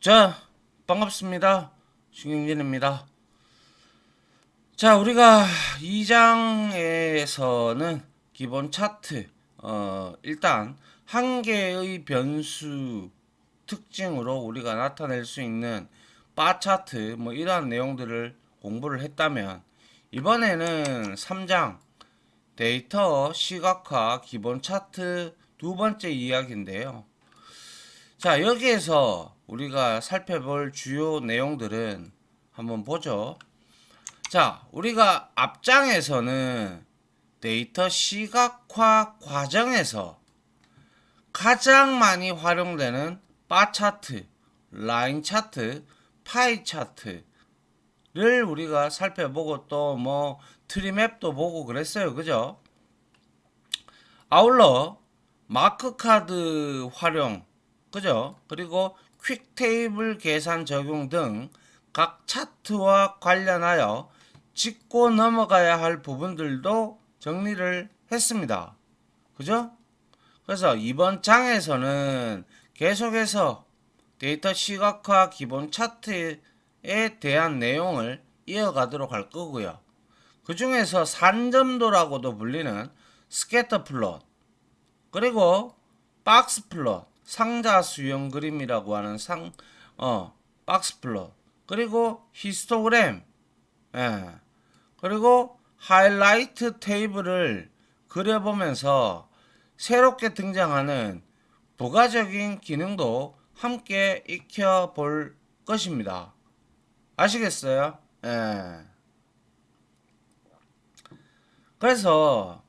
자, 반갑습니다. 신경진입니다. 자, 우리가 2장에서는 기본 차트, 일단 한 개의 변수 특징으로 우리가 나타낼 수 있는 바 차트, 이러한 내용들을 공부를 했다면, 이번에는 3장 데이터 시각화 기본 차트 두 번째 이야기인데요. 자, 여기에서 우리가 살펴볼 주요 내용들은 한번 보죠. 자, 우리가 앞장에서는 데이터 시각화 과정에서 가장 많이 활용되는 바 차트, 라인 차트, 파이 차트를 우리가 살펴보고 또 트리맵도 보고 그랬어요. 그죠? 아울러 마크 카드 활용, 그죠? 그리고 퀵 테이블 계산 적용 등 각 차트와 관련하여 짚고 넘어가야 할 부분들도 정리를 했습니다. 그죠? 그래서 이번 장에서는 계속해서 데이터 시각화 기본 차트에 대한 내용을 이어가도록 할 거고요. 그 중에서 산점도라고도 불리는 스캐터 플롯, 그리고 박스 플롯, 상자 수형 그림이라고 하는 박스 플롯, 그리고 히스토그램, 예, 그리고 하이라이트 테이블을 그려보면서 새롭게 등장하는 부가적인 기능도 함께 익혀볼 것입니다. 아시겠어요? 예. 그래서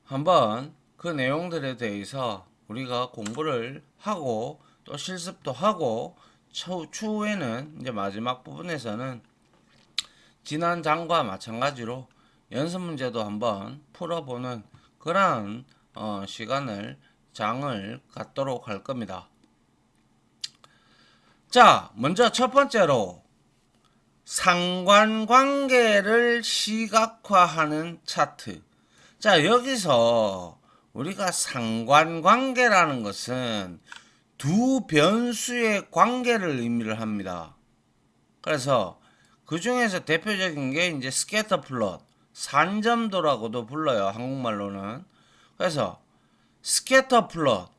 한번 그 내용들에 대해서 우리가 공부를 하고 또 실습도 하고 추후에는 이제 마지막 부분에서는 지난 장과 마찬가지로 연습 문제도 한번 풀어보는 그러한 시간을 장을 갖도록 할 겁니다. 자, 먼저 첫 번째로 상관관계를 시각화하는 차트. 자, 여기서 우리가 상관관계라는 것은 두 변수의 관계를 의미를 합니다. 그래서 그 중에서 대표적인 게 이제 스캐터 플롯, 산점도라고도 불러요. 한국말로는. 그래서 스캐터 플롯,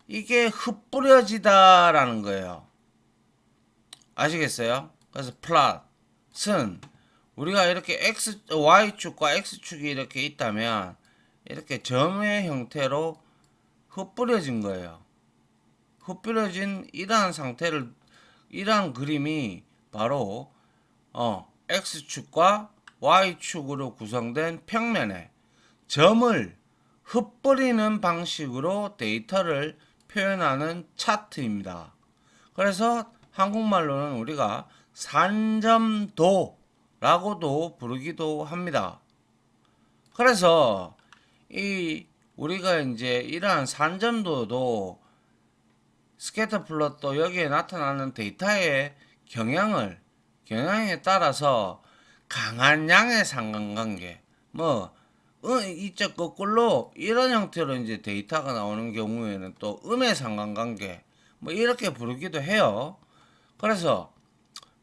이게 흩뿌려지다라는 거예요. 아시겠어요? 그래서 플롯은 우리가 이렇게 Y축과 X축이 이렇게 있다면 이렇게 점의 형태로 흩뿌려진 거예요. 흩뿌려진 이러한 상태를, 이러한 그림이 바로 X축과 Y축으로 구성된 평면에 점을 흩뿌리는 방식으로 데이터를 표현하는 차트입니다. 그래서 한국말로는 우리가 산점도라고도 부르기도 합니다. 그래서 우리가 이제 이러한 산점도도 스캐터 플롯도 여기에 나타나는 데이터의 경향에 따라서 강한 양의 상관관계, 이쪽 거꾸로 이런 형태로 이제 데이터가 나오는 경우에는 또 음의 상관관계, 이렇게 부르기도 해요. 그래서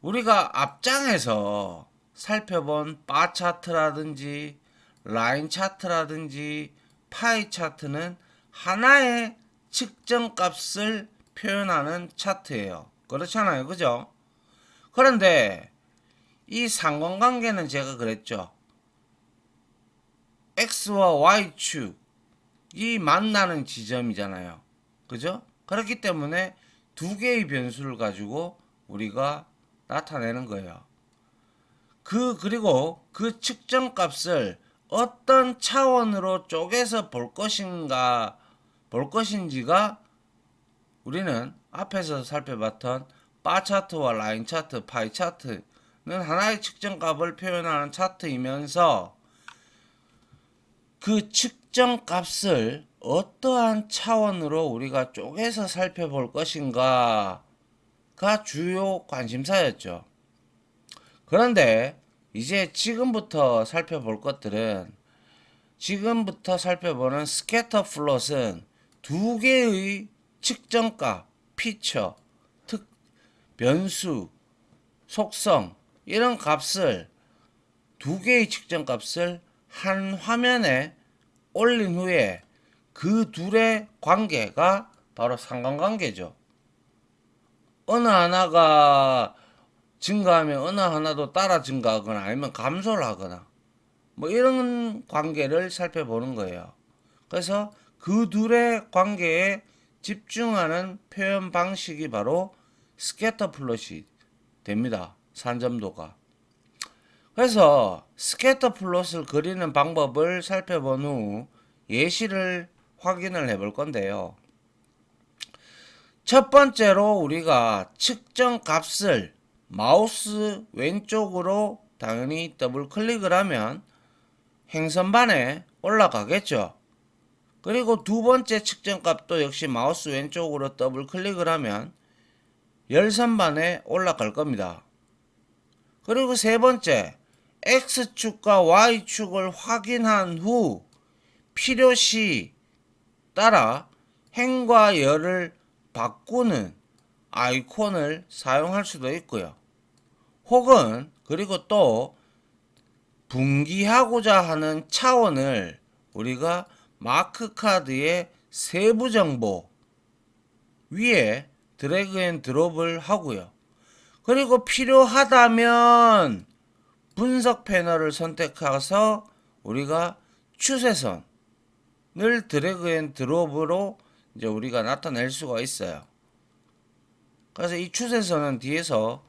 우리가 앞장에서 살펴본 바 차트라든지 라인 차트라든지 파이 차트는 하나의 측정 값을 표현하는 차트예요. 그렇잖아요. 그죠? 그런데 이 상관관계는 제가 그랬죠. X와 Y축이 만나는 지점이잖아요. 그죠? 그렇기 때문에 두 개의 변수를 가지고 우리가 나타내는 거예요. 그리고 그 측정 값을 어떤 차원으로 쪼개서 볼 것인지가 우리는 앞에서 살펴봤던 바 차트와 라인 차트, 파이 차트는 하나의 측정 값을 표현하는 차트이면서 그 측정 값을 어떠한 차원으로 우리가 쪼개서 살펴볼 것인가가 주요 관심사였죠. 그런데 이제 지금부터 살펴보는 스캐터 플롯은 두 개의 측정값, 피처, 변수, 속성 이런 값을 두 개의 측정 값을 한 화면에 올린 후에 그 둘의 관계가 바로 상관관계죠. 어느 하나가 증가하면 어느 하나도 따라 증가하거나 아니면 감소를 하거나 뭐 이런 관계를 살펴보는 거예요. 그래서 그 둘의 관계에 집중하는 표현 방식이 바로 스캐터 플롯이 됩니다. 산점도가. 그래서 스캐터 플롯을 그리는 방법을 살펴본 후 예시를 확인을 해볼 건데요. 첫 번째로 우리가 측정 값을 마우스 왼쪽으로 당연히 더블 클릭을 하면 행선반에 올라가겠죠. 그리고 두 번째 측정 값도 역시 마우스 왼쪽으로 더블 클릭을 하면 열선반에 올라갈 겁니다. 그리고 세 번째, X축과 Y축을 확인한 후 필요시 따라 행과 열을 바꾸는 아이콘을 사용할 수도 있고요. 혹은 그리고 또 분기하고자 하는 차원을 우리가 마크 카드의 세부 정보 위에 드래그 앤 드롭을 하고요. 그리고 필요하다면 분석 패널을 선택해서 우리가 추세선을 드래그 앤 드롭으로 이제 우리가 나타낼 수가 있어요. 그래서 이 추세선은 뒤에서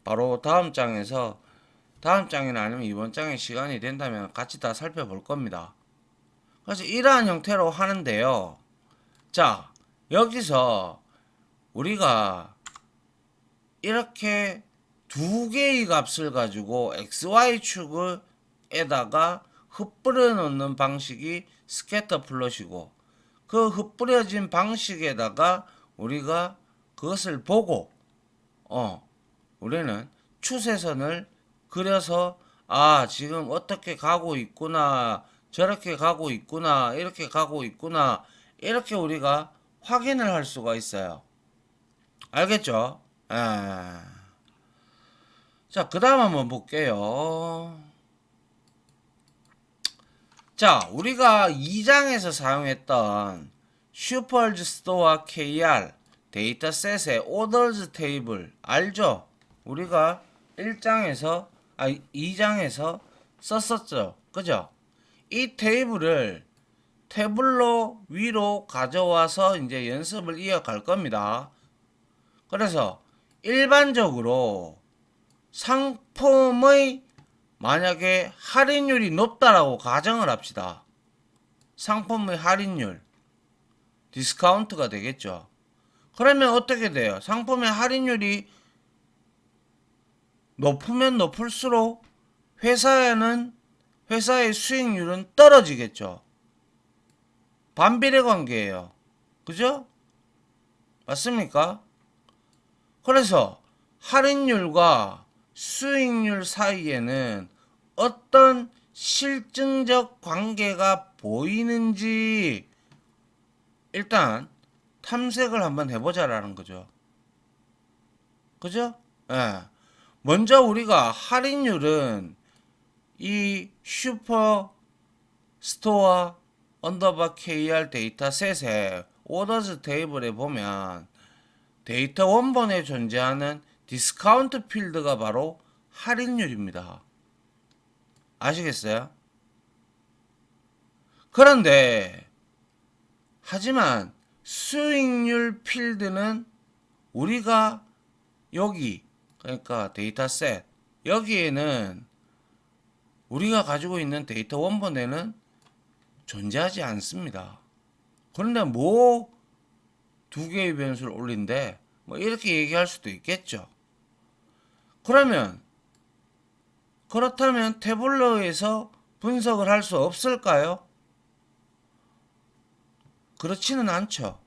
바로 다음 장이나 아니면 이번 장에 시간이 된다면 같이 다 살펴볼 겁니다. 그래서 이러한 형태로 하는데요. 자, 여기서 우리가 이렇게 두 개의 값을 가지고 XY축에다가 흩뿌려 놓는 방식이 스캐터 플롯이고 그 흩뿌려진 방식에다가 우리가 그것을 보고 우리는 추세선을 그려서 지금 어떻게 가고 있구나, 저렇게 가고 있구나, 이렇게 가고 있구나, 이렇게 우리가 확인을 할 수가 있어요. 알겠죠? 자, 그 다음 한번 볼게요. 자, 우리가 2장에서 사용했던 슈퍼즈 스토어 KR 데이터셋의 오더즈 테이블 알죠? 우리가 2장에서 썼었죠. 그죠? 이 테이블을 태블로 위로 가져와서 이제 연습을 이어갈 겁니다. 그래서 일반적으로 상품의 만약에 할인율이 높다라고 가정을 합시다. 상품의 할인율, 디스카운트가 되겠죠. 그러면 어떻게 돼요? 상품의 할인율이 높으면 높을수록 회사의 수익률은 떨어지겠죠. 반비례 관계예요. 그죠? 맞습니까? 그래서 할인율과 수익률 사이에는 어떤 실증적 관계가 보이는지 일단 탐색을 한번 해보자라는 거죠. 그죠? 먼저 우리가 할인율은 이 슈퍼 스토어 언더바 KR 데이터셋의 오더즈 테이블에 보면 데이터 원본에 존재하는 디스카운트 필드가 바로 할인율입니다. 아시겠어요? 그런데 하지만 수익률 필드는 우리가 여기 그러니까 데이터셋 여기에는 우리가 가지고 있는 데이터 원본에는 존재하지 않습니다. 그런데 뭐 두 개의 변수를 올린데 뭐 이렇게 얘기할 수도 있겠죠. 그렇다면 태블러에서 분석을 할 수 없을까요? 그렇지는 않죠.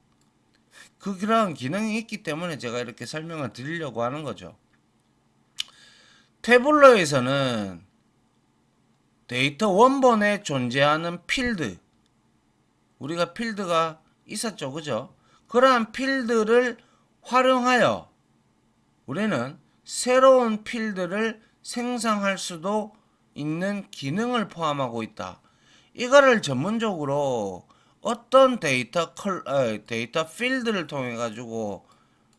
그런 기능이 있기 때문에 제가 이렇게 설명을 드리려고 하는 거죠. 태블러에서는 데이터 원본에 존재하는 필드, 우리가 필드가 있었죠, 그죠? 그러한 필드를 활용하여 우리는 새로운 필드를 생성할 수도 있는 기능을 포함하고 있다. 이거를 전문적으로 어떤 데이터 필드를 통해 가지고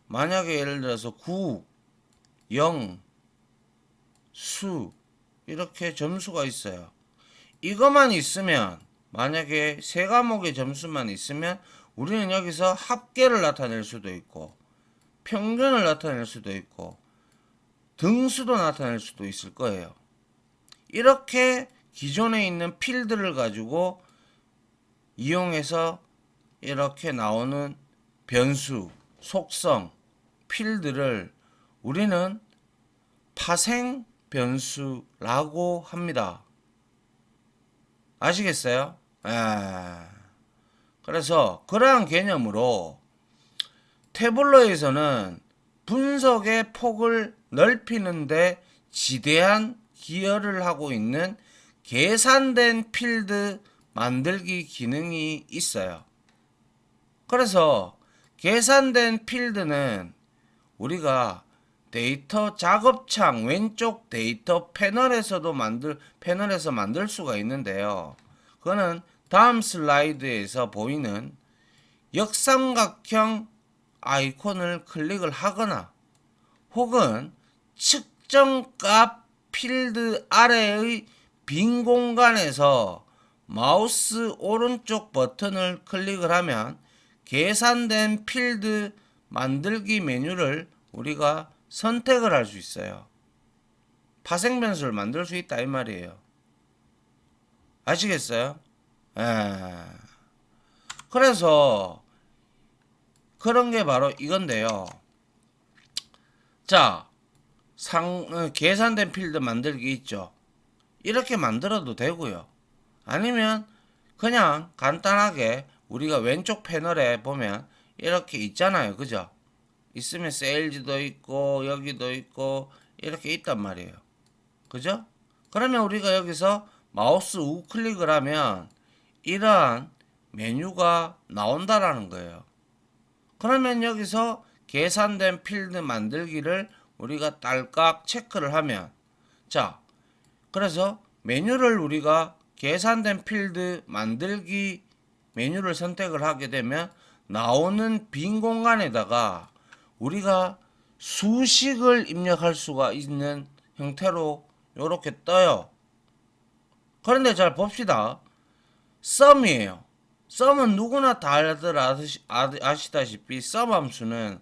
만약에 예를 들어서 9, 0, 수 이렇게 점수가 있어요. 이것만 있으면 만약에 세 과목의 점수만 있으면 우리는 여기서 합계를 나타낼 수도 있고 평균을 나타낼 수도 있고 등수도 나타낼 수도 있을 거예요. 이렇게 기존에 있는 필드를 가지고 이용해서 이렇게 나오는 변수, 속성, 필드를 우리는 파생 변수라고 합니다. 아시겠어요? 그래서 그러한 개념으로 태블로에서는 분석의 폭을 넓히는데 지대한 기여를 하고 있는 계산된 필드 만들기 기능이 있어요. 그래서 계산된 필드는 우리가 데이터 작업창 왼쪽 데이터 패널에서 만들 수가 있는데요. 그거는 다음 슬라이드에서 보이는 역삼각형 아이콘을 클릭을 하거나 혹은 측정값 필드 아래의 빈 공간에서 마우스 오른쪽 버튼을 클릭을 하면 계산된 필드 만들기 메뉴를 우리가 선택을 할 수 있어요. 파생 변수를 만들 수 있다 이 말이에요. 아시겠어요? 그래서 그런 게 바로 이건데요. 자, 계산된 필드 만들기 있죠. 이렇게 만들어도 되고요. 아니면 그냥 간단하게 우리가 왼쪽 패널에 보면 이렇게 있잖아요. 그죠? 있으면 세일즈도 있고 여기도 있고 이렇게 있단 말이에요. 그죠? 그러면 우리가 여기서 마우스 우클릭을 하면 이러한 메뉴가 나온다라는 거예요. 그러면 여기서 계산된 필드 만들기를 우리가 딸깍 체크를 하면 자, 그래서 메뉴를 우리가 계산된 필드 만들기 메뉴를 선택을 하게 되면 나오는 빈 공간에다가 우리가 수식을 입력할 수가 있는 형태로 이렇게 떠요. 그런데 잘 봅시다. 썸이에요. 썸은 누구나 다들 아시다시피 썸 함수는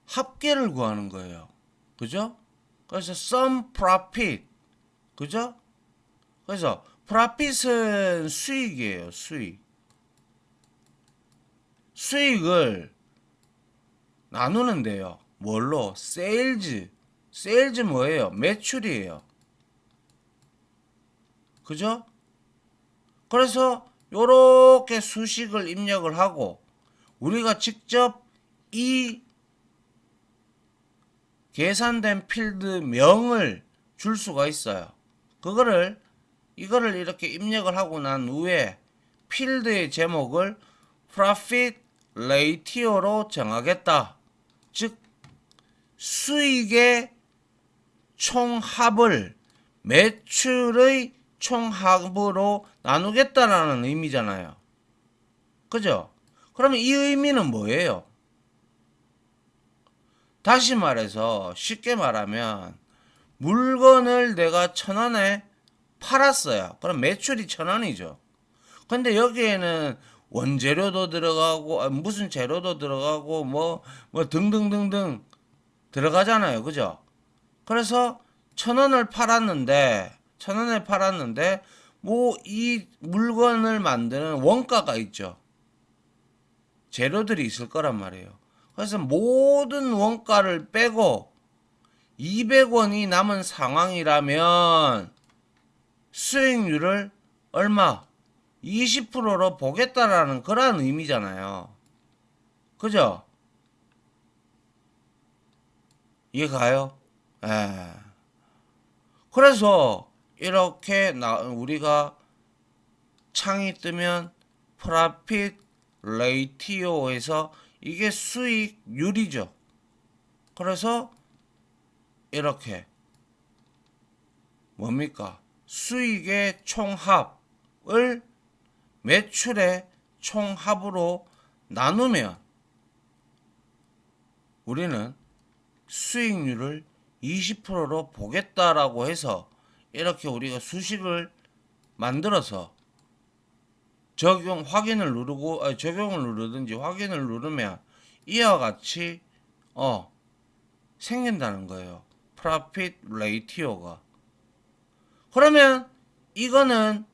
합계를 구하는 거예요. 그죠? 그래서 sum profit. 그죠? 그래서 profit은 수익이에요. 수익을 나누는데요. 뭘로? 세일즈 뭐예요? 매출이에요. 그죠? 그래서 요렇게 수식을 입력을 하고 우리가 직접 이 계산된 필드 명을 줄 수가 있어요. 이거를 이렇게 입력을 하고 난 후에 필드의 제목을 profit ratio로 정하겠다. 즉 수익의 총합을 매출의 총합으로 나누겠다라는 의미잖아요. 그죠? 그러면 이 의미는 뭐예요? 다시 말해서 쉽게 말하면 물건을 내가 1,000원에 팔았어요. 그럼 매출이 1,000원이죠. 근데 여기에는 원재료도 들어가고 무슨 재료도 들어가고 뭐 등등등등 들어가잖아요. 그죠? 그래서 1,000원을 팔았는데 뭐 이 물건을 만드는 원가가 있죠. 재료들이 있을 거란 말이에요. 그래서 모든 원가를 빼고 200원이 남은 상황이라면 수익률을 얼마? 20%로 보겠다라는 그런 의미잖아요. 그죠? 이해가요? 예. 그래서 이렇게 우리가 창이 뜨면 profit ratio에서 이게 수익률이죠. 그래서 이렇게 뭡니까? 수익의 총합을 매출의 총합으로 나누면 우리는 수익률을 20%로 보겠다라고 해서 이렇게 우리가 수식을 만들어서 확인을 누르고 적용을 누르든지 확인을 누르면 이와 같이 생긴다는 거예요. 프로핏 레이티오가. 그러면 이거는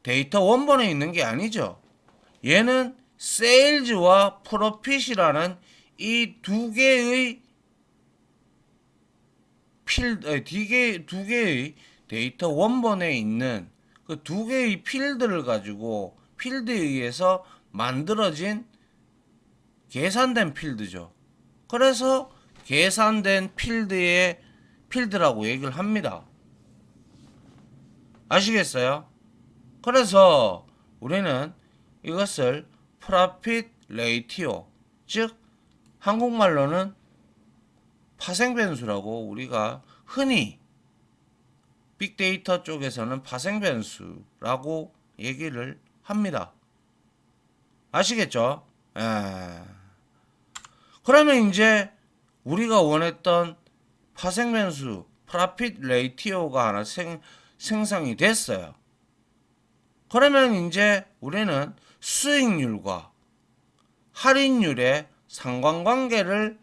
데이터 원본에 있는 게 아니죠. 얘는 세일즈와 프로핏이라는 이 두 개의 두 개의 데이터 원본에 있는 그 두 개의 필드를 가지고 필드에 의해서 만들어진 계산된 필드죠. 그래서 계산된 필드라고 얘기를 합니다. 아시겠어요? 그래서 우리는 이것을 프로핏 레이티오, 즉 한국말로는 파생변수라고 우리가 흔히 빅데이터 쪽에서는 파생변수라고 얘기를 합니다. 아시겠죠? 그러면 이제 우리가 원했던 파생변수 프로핏 레이티오가 하나 생성이 됐어요. 그러면 이제 우리는 수익률과 할인율의 상관관계를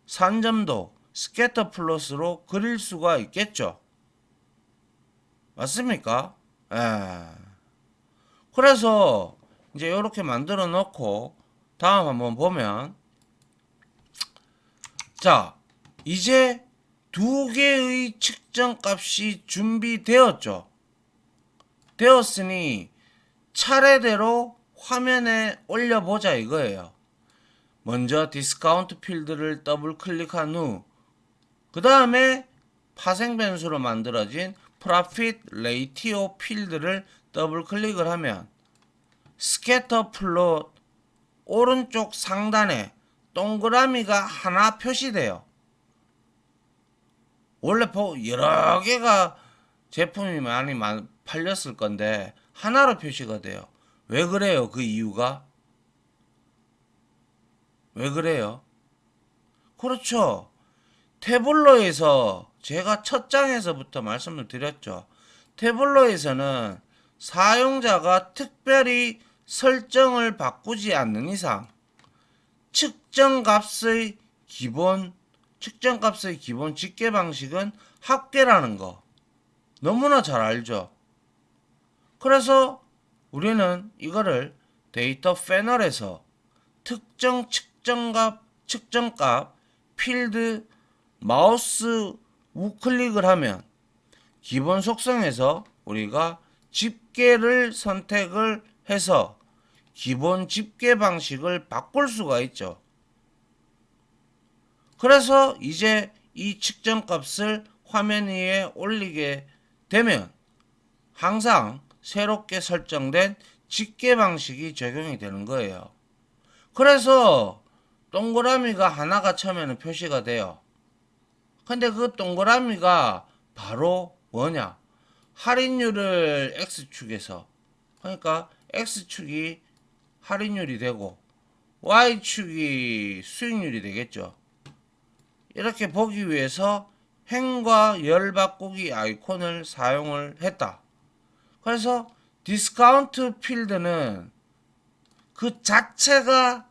산점도 스캐터 플롯으로 그릴 수가 있겠죠. 맞습니까? 그래서 이제 이렇게 만들어 놓고 다음 한번 보면, 자, 이제 두 개의 측정 값이 준비되었죠. 되었으니 차례대로 화면에 올려보자 이거예요. 먼저 디스카운트 필드를 더블 클릭한 후 그 다음에 파생변수로 만들어진 프로핏 레이티오 필드를 더블 클릭을 하면 스캐터 플롯 오른쪽 상단에 동그라미가 하나 표시돼요. 원래 여러 개가 제품이 많이 팔렸을 건데 하나로 표시가 돼요. 왜 그래요? 그 이유가? 왜 그래요? 그렇죠. 태블로에서 제가 첫 장에서부터 말씀을 드렸죠. 태블로에서는 사용자가 특별히 설정을 바꾸지 않는 이상 측정값의 기본 집계 방식은 합계라는 거 너무나 잘 알죠. 그래서 우리는 이거를 데이터 패널에서 특정 측정값 필드 마우스 우클릭을 하면 기본 속성에서 우리가 집계를 선택을 해서 기본 집계 방식을 바꿀 수가 있죠. 그래서 이제 이 측정값을 화면 위에 올리게 되면 항상 새롭게 설정된 집계 방식이 적용이 되는 거예요. 그래서 동그라미가 하나가 처음에는 표시가 돼요. 근데 그 동그라미가 바로 뭐냐? 할인율을 X축에서, 그러니까 X축이 할인율이 되고 Y축이 수익률이 되겠죠. 이렇게 보기 위해서 행과 열 바꾸기 아이콘을 사용을 했다. 그래서 디스카운트 필드는 그 자체가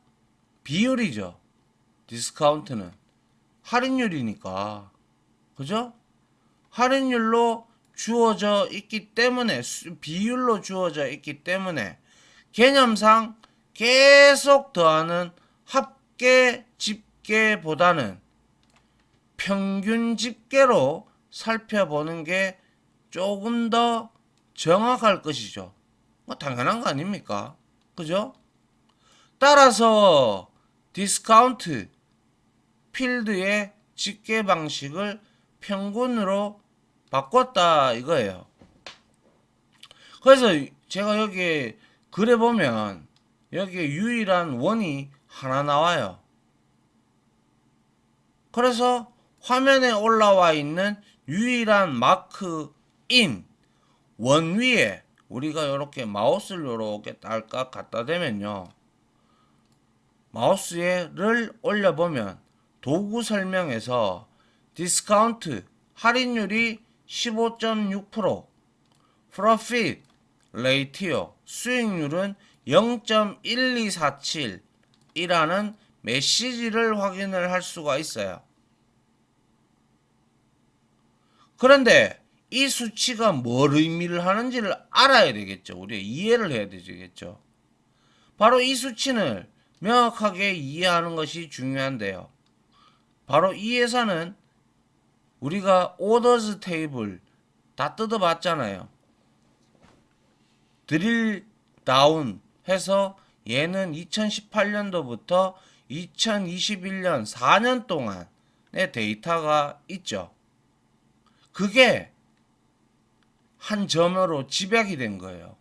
비율이죠. 디스카운트는 할인율이니까, 그죠? 할인율로 주어져 있기 때문에, 비율로 주어져 있기 때문에 개념상 계속 더하는 합계 집계보다는 평균 집계로 살펴보는 게 조금 더 정확할 것이죠. 뭐 당연한 거 아닙니까? 그죠? 따라서 디스카운트 필드의 집계 방식을 평균으로 바꿨다 이거예요. 그래서 제가 여기 글에 보면 여기에 유일한 원이 하나 나와요. 그래서 화면에 올라와 있는 유일한 마크인 원 위에 우리가 이렇게 마우스를 이렇게 딸깍 갖다 대면요. 마우스를 올려보면 도구 설명에서 디스카운트 할인율이 15.6%, 프로핏 레이티오 수익률은 0.1247이라는 메시지를 확인을 할 수가 있어요. 그런데 이 수치가 뭘 의미를 하는지를 알아야 되겠죠. 우리가 이해를 해야 되겠죠. 바로 이 수치를 명확하게 이해하는 것이 중요한데요. 바로 이 회사는 우리가 오더즈 테이블 다 뜯어봤잖아요. 드릴 다운 해서 얘는 2018년도부터 2021년 4년 동안의 데이터가 있죠. 그게 한 점으로 집약이 된 거예요.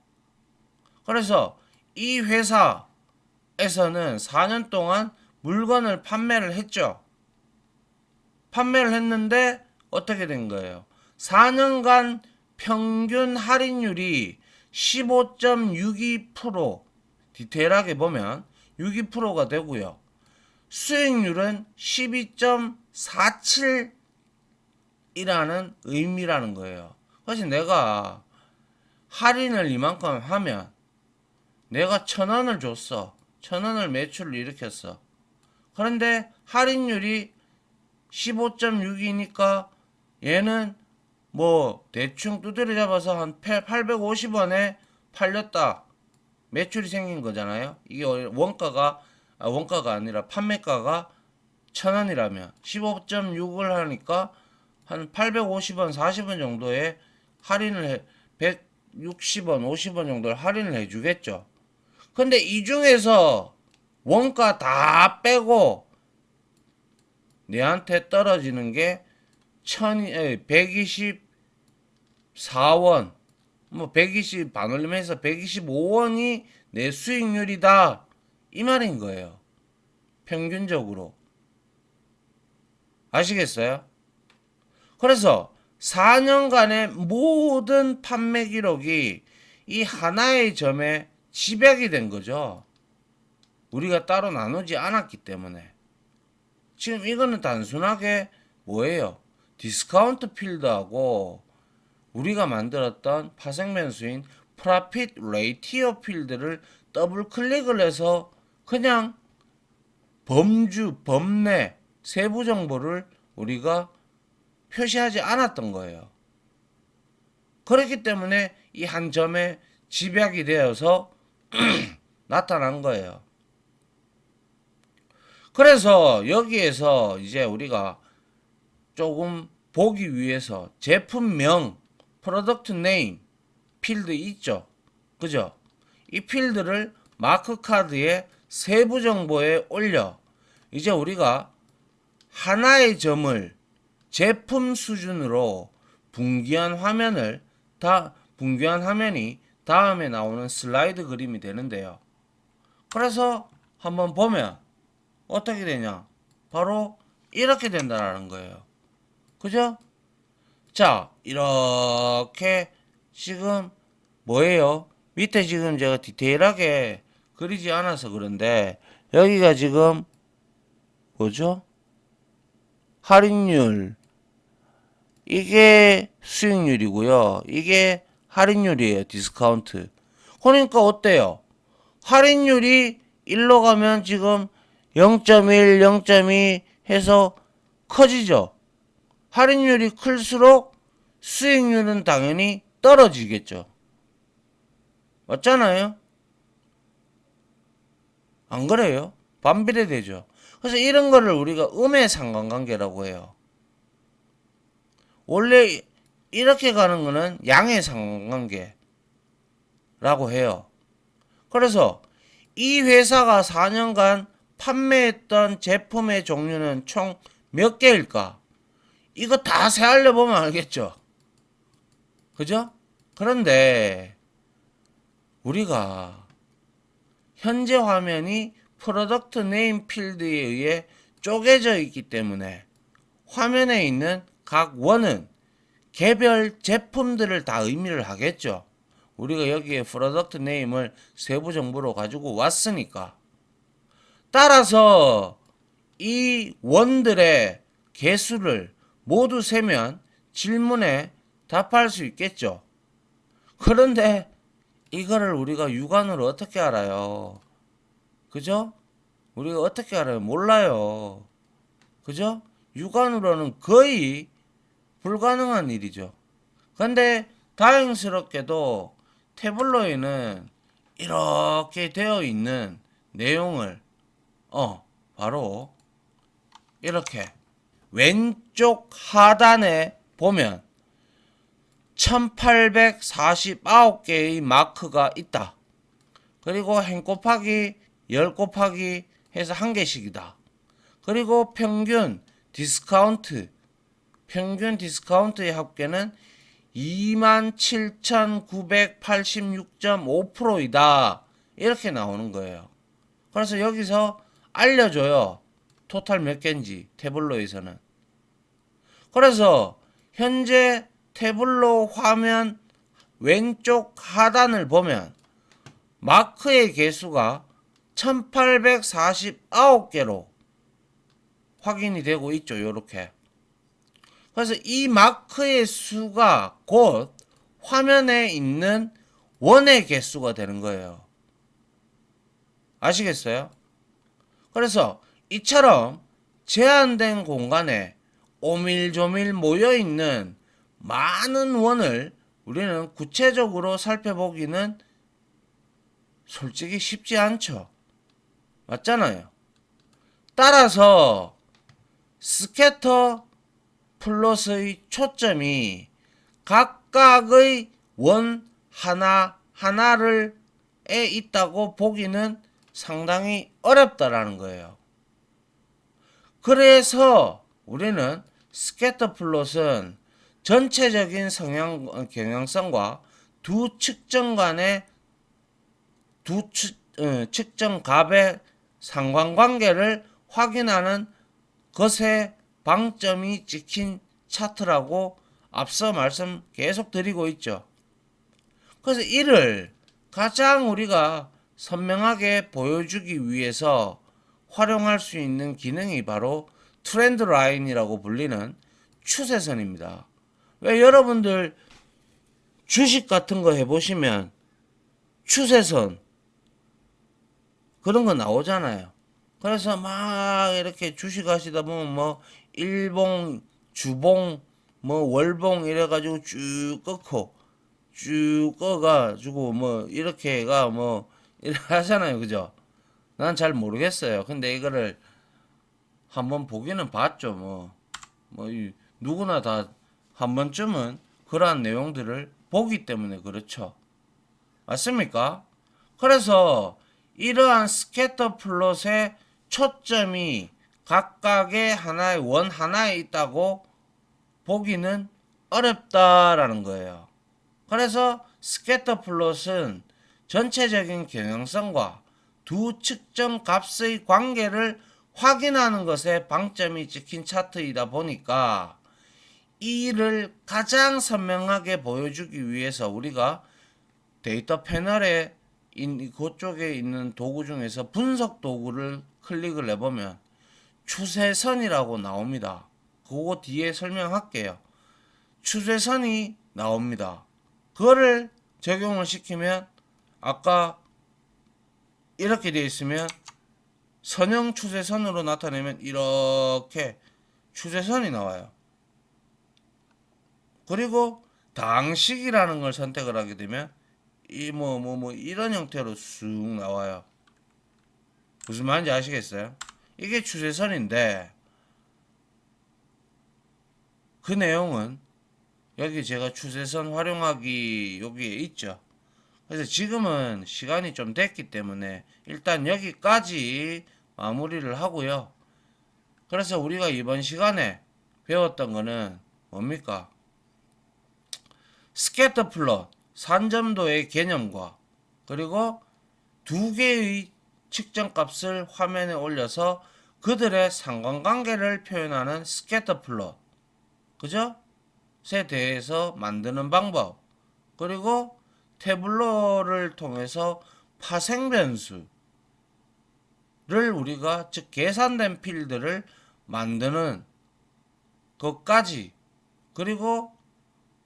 그래서 이 회사에서는 4년 동안 물건을 판매를 했죠. 판매를 했는데 어떻게 된 거예요? 4년간 평균 할인율이 15.62% 디테일하게 보면 62%가 되고요. 수익률은 12.47이라는 의미라는 거예요. 그래서 내가 할인을 이만큼 하면 내가 1,000원을 줬어. 1,000원을 매출을 일으켰어. 그런데 할인율이 15.6이니까 얘는 뭐 대충 두드려 잡아서 한 850원에 팔렸다. 매출이 생긴 거잖아요. 이게 원가가 아니라 판매가가 1,000원이라면 15.6을 하니까 한 850원, 40원 정도의 할인을 160원, 50원 정도를 할인을 해주겠죠. 근데 이 중에서 원가 다 빼고 내한테 떨어지는 게 124원, 뭐 120 반올림해서 125원이 내 수익률이다. 이 말인 거예요. 평균적으로. 아시겠어요? 그래서 4년간의 모든 판매 기록이 이 하나의 점에 집약이 된 거죠. 우리가 따로 나누지 않았기 때문에. 지금 이거는 단순하게 뭐예요? 디스카운트 필드하고 우리가 만들었던 파생변수인 프로핏 레이티오 필드를 더블 클릭을 해서 그냥 범내, 세부 정보를 우리가 표시하지 않았던 거예요. 그렇기 때문에 이 한 점에 집약이 되어서 나타난 거예요. 그래서 여기에서 이제 우리가 조금 보기 위해서 제품명, 프로덕트 네임 필드 있죠. 그죠? 이 필드를 마크 카드에 세부 정보에 올려 이제 우리가 하나의 점을 제품 수준으로 분기한 화면이 다음에 나오는 슬라이드 그림이 되는데요. 그래서 한번 보면 어떻게 되냐? 바로 이렇게 된다는 거예요. 그죠? 자, 이렇게 지금 뭐예요? 밑에 지금 제가 디테일하게 그리지 않아서 그런데 여기가 지금 뭐죠? 할인율 이게 수익률이고요. 이게 할인율이에요. 디스카운트. 그러니까 어때요? 할인율이 1로 가면 지금 0.1, 0.2 해서 커지죠. 할인율이 클수록 수익률은 당연히 떨어지겠죠. 맞잖아요? 안 그래요? 반비례되죠. 그래서 이런 거를 우리가 음의 상관관계라고 해요. 원래 이렇게 가는 거는 양의 상관관계라고 해요. 그래서 이 회사가 4년간 판매했던 제품의 종류는 총 몇 개일까? 이거 다 세알려 보면 알겠죠. 그죠? 그런데 우리가 현재 화면이 프로덕트 네임 필드에 의해 쪼개져 있기 때문에 화면에 있는 각 원은 개별 제품들을 다 의미를 하겠죠. 우리가 여기에 프로덕트 네임을 세부 정보로 가지고 왔으니까. 따라서 이 원들의 개수를 모두 세면 질문에 답할 수 있겠죠. 그런데 이거를 우리가 육안으로 어떻게 알아요? 그죠? 우리가 어떻게 알아요? 몰라요. 그죠? 육안으로는 거의 불가능한 일이죠. 근데 다행스럽게도 태블로에는 이렇게 되어 있는 내용을 바로 이렇게 왼쪽 하단에 보면 1849개의 마크가 있다. 그리고 행 곱하기 열 곱하기 해서 한 개씩이다. 그리고 평균 디스카운트의 합계는 27,986.5%이다. 이렇게 나오는 거예요. 그래서 여기서 알려줘요. 토탈 몇 개인지 태블로에서는. 그래서 현재 태블로 화면 왼쪽 하단을 보면 마크의 개수가 1849개로 확인이 되고 있죠. 요렇게. 그래서 이 마크의 수가 곧 화면에 있는 원의 개수가 되는 거예요. 아시겠어요? 그래서 이처럼 제한된 공간에 오밀조밀 모여있는 많은 원을 우리는 구체적으로 살펴보기는 솔직히 쉽지 않죠. 맞잖아요. 따라서 스캐터 플롯의 초점이 각각의 원 하나하나를 에 있다고 보기는 상당히 어렵다라는 거예요. 그래서 우리는 스캐터 플롯은 전체적인 경향성과 두 측정 간의 측정 값의 상관관계를 확인하는 것에 방점이 찍힌 차트라고 앞서 말씀 계속 드리고 있죠. 그래서 이를 가장 우리가 선명하게 보여주기 위해서 활용할 수 있는 기능이 바로 트렌드 라인이라고 불리는 추세선입니다. 왜 여러분들 주식 같은 거 해보시면 추세선 그런 거 나오잖아요. 그래서 막 이렇게 주식 하시다 보면 뭐 일봉, 주봉, 뭐 월봉 이래가지고 쭉 꺾고 쭉 꺼가지고 뭐 이렇게가 뭐 이렇게 하잖아요. 그죠? 난 잘 모르겠어요. 근데 이거를 한번 보기는 봤죠. 누구나 다 한 번쯤은 그러한 내용들을 보기 때문에 그렇죠. 맞습니까? 그래서 이러한 스캐터 플롯의 초점이 각각의 하나의 원 하나에 있다고 보기는 어렵다라는 거예요. 그래서 스캐터 플롯은 전체적인 경향성과 두 측정 값의 관계를 확인하는 것에 방점이 찍힌 차트이다 보니까 이를 가장 선명하게 보여주기 위해서 우리가 데이터 패널에 그쪽에 있는 도구 중에서 분석 도구를 클릭을 해보면 추세선이라고 나옵니다. 그거 뒤에 설명할게요. 추세선이 나옵니다. 그거를 적용을 시키면 아까 이렇게 되어 있으면 선형 추세선으로 나타내면 이렇게 추세선이 나와요. 그리고 당식이라는 걸 선택을 하게 되면 이런 형태로 쑥 나와요. 무슨 말인지 아시겠어요? 이게 추세선인데 그 내용은 여기 제가 추세선 활용하기 여기에 있죠. 그래서 지금은 시간이 좀 됐기 때문에 일단 여기까지 마무리를 하고요. 그래서 우리가 이번 시간에 배웠던 거는 뭡니까? 스캐터 플롯, 산점도의 개념과 그리고 두 개의 측정 값을 화면에 올려서 그들의 상관관계를 표현하는 스캐터 플롯, 그죠? 에 대해서 만드는 방법, 그리고 태블로를 통해서 파생 변수를 우리가 즉 계산된 필드를 만드는 것까지, 그리고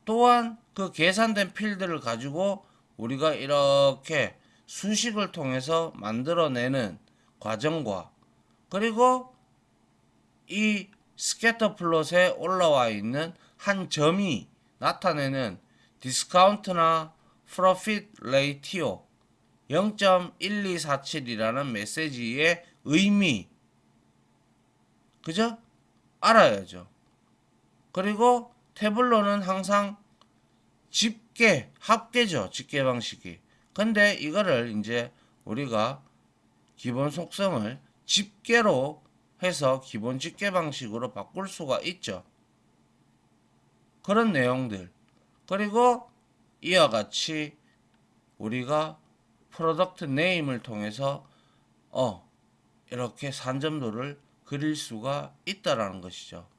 또한 그 계산된 필드를 가지고 우리가 이렇게 수식을 통해서 만들어내는 과정과, 그리고 이 스캐터 플롯에 올라와 있는 한 점이 나타내는 디스카운트나 프로핏 레이티오 0.1247이라는 메시지의 의미, 그죠? 알아야죠. 그리고 태블로는 항상 집계, 합계죠. 집계 방식이. 근데 이거를 이제 우리가 기본 속성을 집계로 해서 기본 집계 방식으로 바꿀 수가 있죠. 그런 내용들. 그리고 이와 같이 우리가 프로덕트 네임을 통해서 이렇게 산점도를 그릴 수가 있다라는 것이죠.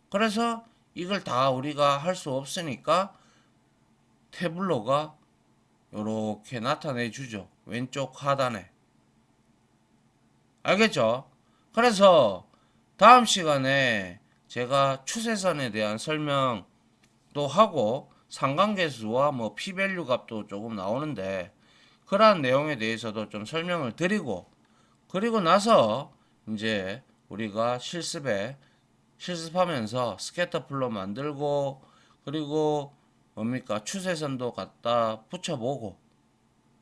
그래서 이걸 다 우리가 할 수 없으니까 태블로가 이렇게 나타내 주죠. 왼쪽 하단에. 알겠죠? 그래서 다음 시간에 제가 추세선에 대한 설명도 하고 상관계수와 뭐 P밸류 값도 조금 나오는데 그러한 내용에 대해서도 좀 설명을 드리고, 그리고 나서 이제 우리가 실습하면서 스캐터 플롯 만들고, 그리고 뭡니까 추세선도 갖다 붙여보고,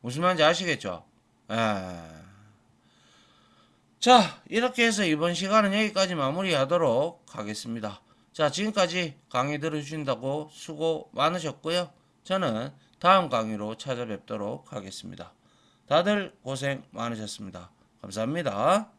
무슨 말인지 아시겠죠? 자, 이렇게 해서 이번 시간은 여기까지 마무리하도록 하겠습니다. 자, 지금까지 강의 들어주신다고 수고 많으셨고요. 저는 다음 강의로 찾아뵙도록 하겠습니다. 다들 고생 많으셨습니다. 감사합니다.